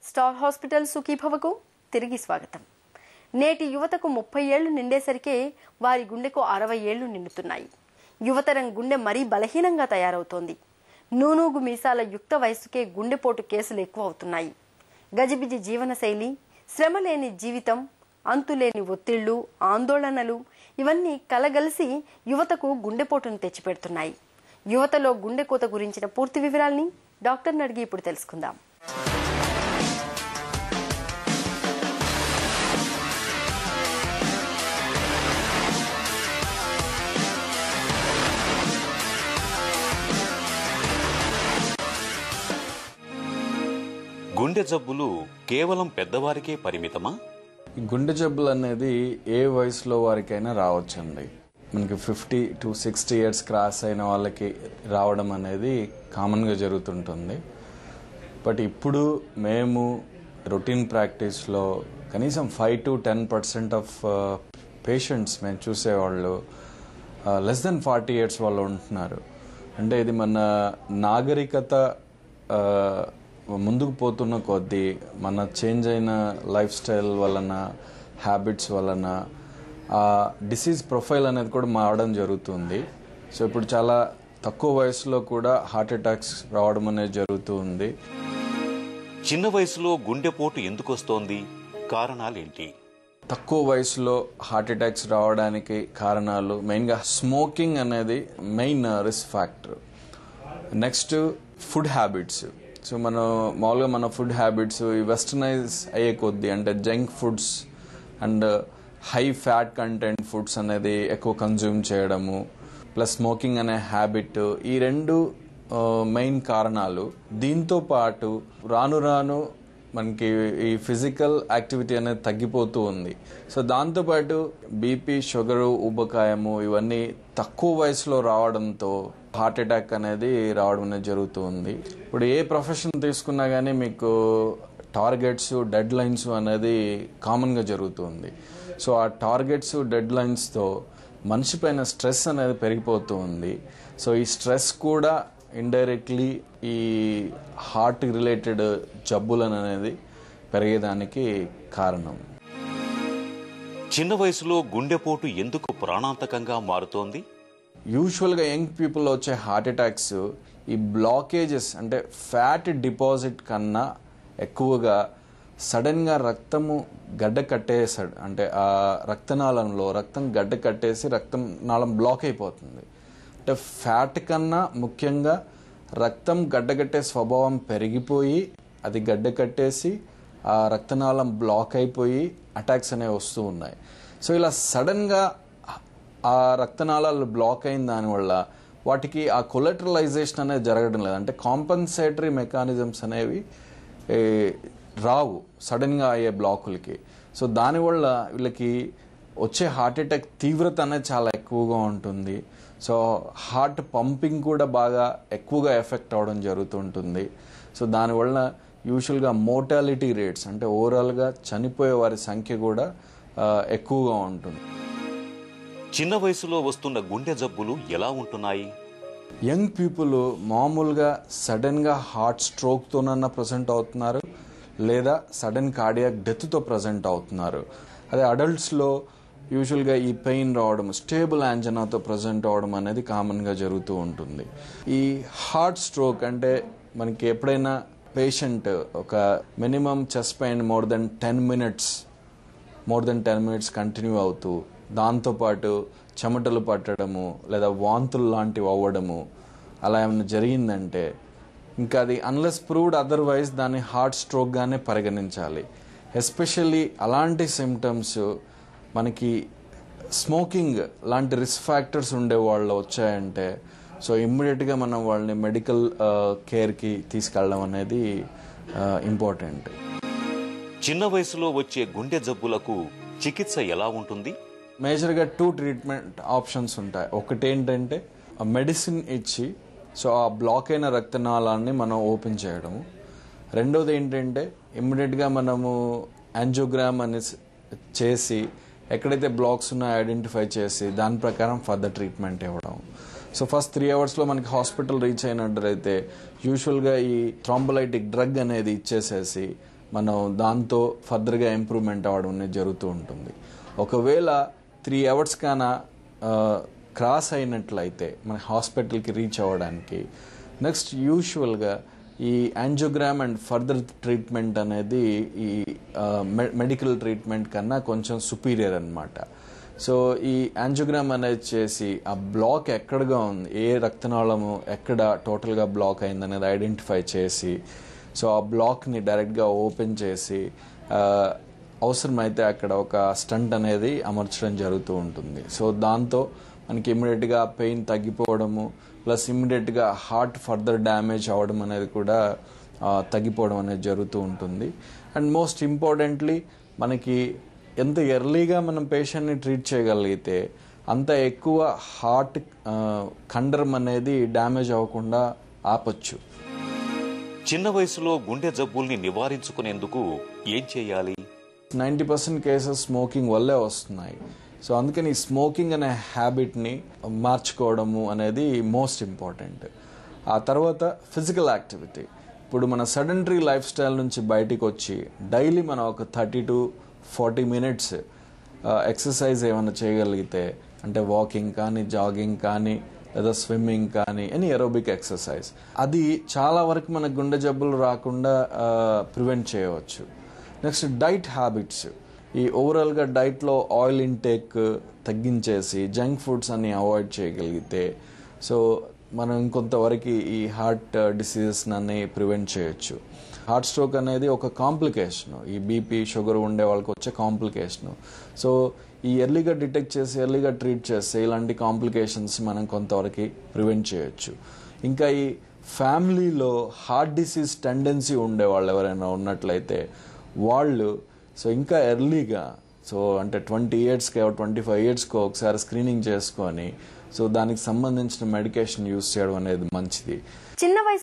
Star hospital సుఖీభవకు తిరిగి స్వాగతం. నేటి యువతకు 30 ఏళ్లు నిండేసరికే వారి గుండెకు 60 ఏళ్లు నిండుతున్నాయి. యువతరం గుండె మరీ బలహీనంగా తయారవుతోంది. నూనూగు మీసాల యుక్త వయసుకే గుండెపోటు కేసులు ఎక్కువ అవుతున్నాయి. గజిబిజి జీవనశైలి, శ్రమలేని జీవితం, అంతులేని ఒత్తిళ్లు, ఆందోళనలు ఇవన్నీ కలగలిసి యువతకు గుండెపోటును తెచ్చిపెడుతున్నాయి. యువతలో గుండెకోత గురించిన పూర్తి వివరాల్ని డాక్టర్ని అడిగి ఇప్పుడు తెలుసుకుందాం. గుండె జబ్బులు కేవలం పెద్దవారికే పరిమితమా? గుండె జబ్బులు అనేది ఏ వయసులో వారికైనా రావచ్చండి. మనకి 50 to 60 ఇయర్స్ క్రాస్ అయిన వాళ్ళకి రావడం అనేది కామన్గా జరుగుతుంటుంది. బట్ ఇప్పుడు మేము రొటీన్ ప్రాక్టీస్లో కనీసం 5 to 10% ఆఫ్ పేషెంట్స్ మేము చూసేవాళ్ళు లెస్ దెన్ 40 ఇయర్స్ వాళ్ళు ఉంటున్నారు. అంటే ఇది మన నాగరికత ముందుకు పోతున్న కొద్దీ మన చేంజ్ అయిన లైఫ్ స్టైల్ వలన, హ్యాబిట్స్ వలన ఆ డిసీజ్ ప్రొఫైల్ అనేది కూడా మారడం జరుగుతుంది. సో ఇప్పుడు చాలా తక్కువ వయసులో కూడా హార్ట్ అటాక్స్ రావడం అనేది జరుగుతుంది. చిన్న వయసులో గుండెపోటు ఎందుకు వస్తోంది? కారణాలేంటి? తక్కువ వయసులో హార్ట్ అటాక్స్ రావడానికి కారణాలు మెయిన్గా స్మోకింగ్ అనేది main risk factor. Next food habits. So మామూలుగా మన ఫుడ్ హ్యాబిట్స్ ఈ వెస్టర్నైజ్ అయ్యే కొద్దీ, అంటే junk foods and high fat content foods అనేది ఎక్కువ కన్జ్యూమ్ చేయడము, ప్లస్ స్మోకింగ్ అనే హ్యాబిట్, ఈ రెండు మెయిన్ కారణాలు. దీంతో పాటు రాను రాను మనకి ఈ ఫిజికల్ యాక్టివిటీ అనేది తగ్గిపోతూ ఉంది. సో దాంతోపాటు బీపీ, షుగరు, ఊబకాయము ఇవన్నీ తక్కువ వయసులో రావడంతో హార్ట్ అటాక్ అనేది రావడం అనేది జరుగుతూ ఉంది. ఇప్పుడు ఏ ప్రొఫెషన్ తీసుకున్నా కానీ మీకు టార్గెట్స్, డెడ్ లైన్స్ అనేది కామన్గా జరుగుతుంది. సో ఆ టార్గెట్స్, డెడ్ లైన్స్తో మనిషి పైన స్ట్రెస్ అనేది పెరిగిపోతూ ఉంది. సో ఈ స్ట్రెస్ కూడా ఇండైరెక్ట్లీ ఈ హార్ట్ రిలేటెడ్ జబ్బులను అనేది పెరిగేదానికి కారణం. చిన్న వయసులో గుండెపోటు ఎందుకు ప్రాణాంతకంగా మారుతోంది? యూజువల్గా యంగ్ పీపుల్లో వచ్చే హార్ట్ అటాక్స్ ఈ బ్లాకేజెస్, అంటే ఫ్యాట్ డిపాజిట్ కన్నా ఎక్కువగా సడన్గా రక్తము గడ్డ కట్టేసాడు, అంటే ఆ రక్తనాళంలో రక్తం గడ్డ కట్టేసి రక్తనాళం బ్లాక్ అయిపోతుంది. అంటే ఫ్యాట్ కన్నా ముఖ్యంగా రక్తం గడ్డగట్టే స్వభావం పెరిగిపోయి అది గడ్డ కట్టేసి ఆ రక్తనాళం బ్లాక్ అయిపోయి అటాక్స్ అనేవి వస్తూ ఉన్నాయి. సో ఇలా సడన్గా ఆ రక్తనాళాలు బ్లాక్ అయిన దానివల్ల వాటికి ఆ కొలెటరలైజేషన్ అనేది జరగడం లేదు. అంటే కాంపన్సేటరీ మెకానిజమ్స్ అనేవి రావు సడన్గా అయ్యే బ్లాకులకి. సో దానివల్ల వీళ్ళకి వచ్చే హార్ట్ అటాక్ తీవ్రత అనేది చాలా ఎక్కువగా ఉంటుంది. సో హార్ట్ పంపింగ్ కూడా బాగా ఎక్కువగా ఎఫెక్ట్ అవ్వడం జరుగుతుంటుంది. సో దానివల్ల యూజువల్గా మోర్టాలిటీ రేట్స్, అంటే ఓవరాల్గా చనిపోయే వారి సంఖ్య కూడా ఎక్కువగా ఉంటుంది. చిన్న వయసులో వస్తున్న గుండె జబ్బులు ఎలా ఉంటున్నాయి? యంగ్ పీపుల్ మామూలుగా సడన్గా హార్ట్ స్ట్రోక్తోనన్నా ప్రజెంట్ అవుతున్నారు, లేదా సడన్ కార్డియాక్ డెత్తో ప్రజెంట్ అవుతున్నారు. అదే అడల్ట్స్లో యూజువల్గా ఈ పెయిన్ రావడం, స్టేబుల్ యాంజనాతో ప్రజెంట్ అవడం అనేది కామన్గా జరుగుతూ ఉంటుంది. ఈ హార్ట్ స్ట్రోక్ అంటే మనకి ఎప్పుడైనా పేషెంట్ ఒక minimum chest pain more than 10 minutes continue అవుతూ, దాంతోపాటు చెమటలు పట్టడము లేదా వాంతులు లాంటివి అవ్వడము అలా ఏమైనా జరిగిందంటే ఇంకా అది అన్లెస్ ప్రూవ్డ్ అదర్వైజ్ దాన్ని హార్ట్ స్ట్రోక్గానే పరిగణించాలి. ఎస్పెషల్లీ అలాంటి సిమ్టమ్స్ మనకి స్మోకింగ్ లాంటి రిస్క్ ఫ్యాక్టర్స్ ఉండే వాళ్ళు వచ్చాయంటే సో ఇమ్మీడియట్గా మనం వాళ్ళని మెడికల్ కేర్కి తీసుకెళ్ళడం అనేది ఇంపార్టెంట్. చిన్న వయసులో వచ్చే గుండె జబ్బులకు చికిత్స ఎలా ఉంటుంది? మేజర్గా 2 ట్రీట్మెంట్ ఆప్షన్స్ ఉంటాయి. ఒకటి ఏంటంటే మెడిసిన్ ఇచ్చి సో ఆ బ్లాక్ అయిన రక్తనాళాన్ని మనం ఓపెన్ చేయడము. రెండోది ఏంటంటే ఇమ్మీడియట్గా మనము యాంజియోగ్రామ్ అని చేసి ఎక్కడైతే బ్లాక్స్ ఉన్నాయో ఐడెంటిఫై చేసి దాని ప్రకారం ఫర్దర్ ట్రీట్మెంట్ ఇవ్వడం. సో ఫస్ట్ 3 అవర్స్లో మనకి హాస్పిటల్ రీచ్ అయినట్టయితే యూజువల్గా ఈ థ్రాంబోలైటిక్ డ్రగ్ అనేది ఇచ్చేసేసి మనం దాంతో ఫర్దర్గా ఇంప్రూవ్మెంట్ అవ్వడం అనేది జరుగుతూ ఉంటుంది. ఒకవేళ 3 అవర్స్ కాన క్రాస్ అయినట్లయితే మన హాస్పిటల్కి రీచ్ అవ్వడానికి నెక్స్ట్ యూజువల్గా ఈ యాంజియోగ్రామ్ అండ్ ఫర్దర్ ట్రీట్మెంట్ అనేది ఈ మెడికల్ ట్రీట్మెంట్ కన్నా కొంచెం సుపీరియర్ అన్నమాట. సో ఈ యాంజియోగ్రామ్ అనేది చేసి ఆ బ్లాక్ ఎక్కడగా ఉంది, ఏ రక్తనాళము ఎక్కడ టోటల్గా బ్లాక్ అయింది అనేది ఐడెంటిఫై చేసి సో ఆ బ్లాక్ని డైరెక్ట్గా ఓపెన్ చేసి అవసరమైతే అక్కడ ఒక స్టంట్ అనేది అమర్చడం జరుగుతూ ఉంటుంది. సో దాంతో మనకి ఇమ్మీడియట్గా పెయిన్ తగ్గిపోవడము ప్లస్ ఇమ్మీడియట్గా హార్ట్ ఫర్దర్ డ్యామేజ్ అవ్వడం అనేది కూడా తగ్గిపోవడం అనేది జరుగుతూ ఉంటుంది. అండ్ మోస్ట్ ఇంపార్టెంట్లీ మనకి ఎంత ఎర్లీగా మనం పేషెంట్ని ట్రీట్ చేయగలిగితే అంత ఎక్కువ హార్ట్ కండరం అనేది డ్యామేజ్ అవ్వకుండా ఆపొచ్చు. చిన్న వయసులో గుండె జబ్బుల్ని నివారించుకునేందుకు ఏం చేయాలి? 90% కేసెస్ స్మోకింగ్ వల్లే వస్తున్నాయి. సో అందుకని ఈ స్మోకింగ్ అనే హ్యాబిట్ని మార్చుకోవడము అనేది మోస్ట్ ఇంపార్టెంట్. ఆ తర్వాత ఫిజికల్ యాక్టివిటీ. ఇప్పుడు మన సడెంటరీ లైఫ్ స్టైల్ నుంచి బయటికి వచ్చి డైలీ మనం ఒక 30 to 40 minutes ఎక్సర్సైజ్ ఏమైనా చేయగలిగితే, అంటే వాకింగ్ కానీ జాగింగ్ కానీ లేదా స్విమ్మింగ్ కానీ ఎనీ ఎరోబిక్ ఎక్సర్సైజ్, అది చాలా వరకు మన గుండె జబ్బులు రాకుండా ప్రివెంట్ చేయవచ్చు. Next diet habits. ఈ ఓవరాల్గా డైట్లో ఆయిల్ ఇంటేక్ తగ్గించేసి జంక్ ఫుడ్స్ అన్ని అవాయిడ్ చేయగలిగితే సో మనం ఇంకొంతవరకు ఈ హార్ట్ డిసీజెస్ అన్ని ప్రివెంట్ చేయొచ్చు. హార్ట్ స్ట్రోక్ అనేది ఒక కాంప్లికేషను, ఈ బీపీ షుగర్ ఉండే వాళ్ళకి వచ్చే కాంప్లికేషను. సో ఈ ఎర్లీగా డిటెక్ట్ చేసి ఎర్లీగా ట్రీట్ చేస్తే ఇలాంటి కాంప్లికేషన్స్ మనం కొంతవరకు ప్రివెంట్ చేయొచ్చు. ఇంకా ఈ ఫ్యామిలీలో హార్ట్ డిసీజ్ టెండెన్సీ ఉండే వాళ్ళు ఎవరైనా ఉన్నట్లయితే వాళ్ళు సో ఇంకా ఎర్లీగా సో అంటే 20 yearsకి 25 yearsకి ఒకసారి స్క్రీనింగ్ చేసుకొని సో దానికి సంబంధించిన మెడికేషన్ యూజ్ చేయడం అనేది మంచిది. చిన్న వయసు